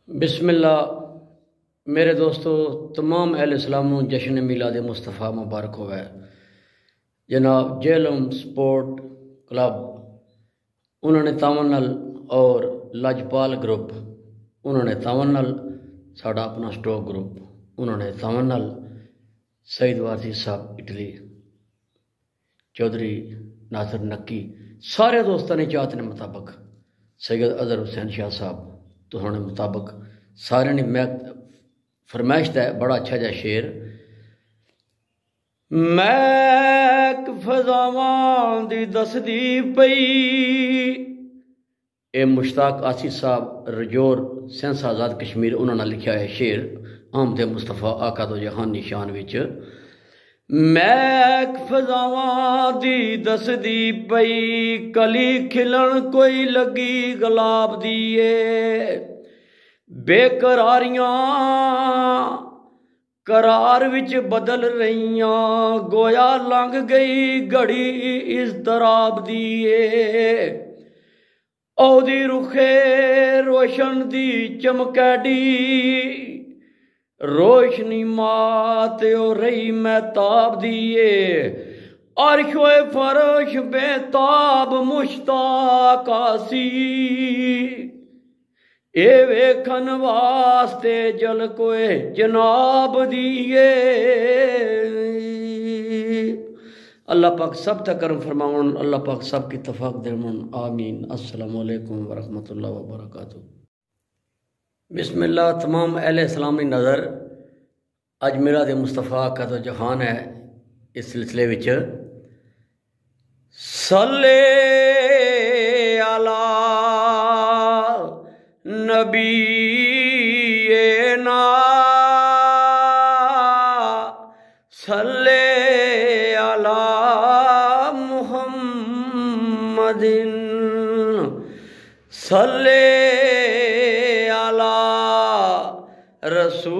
बिस्मिल्लाह। मेरे दोस्तों, तमाम अहले इस्लाम जश्न मिलाद मुस्तफ़ा मुबारक होवे। जनाब जेलम स्पोर्ट क्लब उन्होंने तावन नाल और लजपाल ग्रुप उन्होंने तावन नाल, साड़ा अपना स्टॉक ग्रुप उन्होंने तावन नाल, सईद वासी साहब इटली, चौधरी नासिर नक्की, सारे दोस्तों ने चाहत ने मुताबिक, सैयद अजहर हुसैन शाह साहब तो होने मुताबिक सारे ने मैं फरमाइश है बड़ा अच्छा जा शेर। मैक फजावां दी दसदी पई, ए मुश्ताक आसिफ साहब रजौर सेंस आज़ाद कश्मीर उन्होंने लिखा है शेर आमद मुस्तफ़ा आका दो जहान निशान विच। मैक फजावां दी दसदी पई, कली खिलन कोई लगी गुलाब दिए, बेकरारियां करार विच बदल रहीयां, गोया लंघ गई घड़ी इज़तराब दिए, ओदी रुखे रोशन दी चमकैडी, रोशनी मात ओ रही महताब दिए, अर्शोए फरश बेताब मुश्ताक आसी, ए वेखन वास्ते जल कोए जनाब दिए। अल्लाह पाक सब तक करम फरमाउन, अल्लाह पाक सब की तफाक देवन। आमीन। अस्सलामु अलैकुम वरहमतुल्लाहि वबरकातुहू। बिस्मिल्लाह। तमाम अहले इस्लाम की नज़र अज मिलाद मुस्तफ़ा का तो जहान है। इस सिलसिले विच सल्ले अला नबी ना, सल्ले अला मुहम्मदिन, सल्ले अला रसूलेना,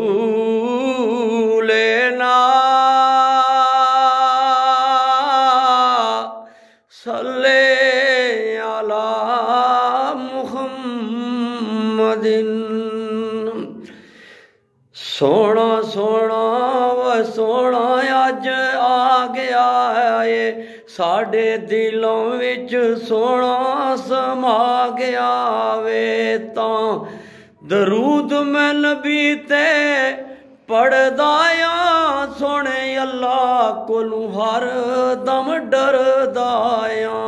सल्ले अला मुहम्मदिन। सोना सोना व सोना अज आ गया है, साढ़े दिलों विच सोना समा गया वे, तां दरूद मैं नबी ते पढ़दाया, सोने अल्लाह कोलू हर दम डरदाया,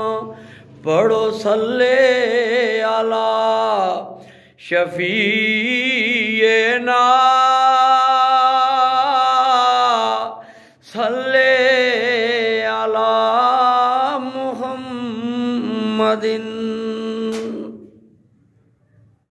पढ़ो सल्ले अला शफीए ना, सल्ले अला मुहम्मदिन।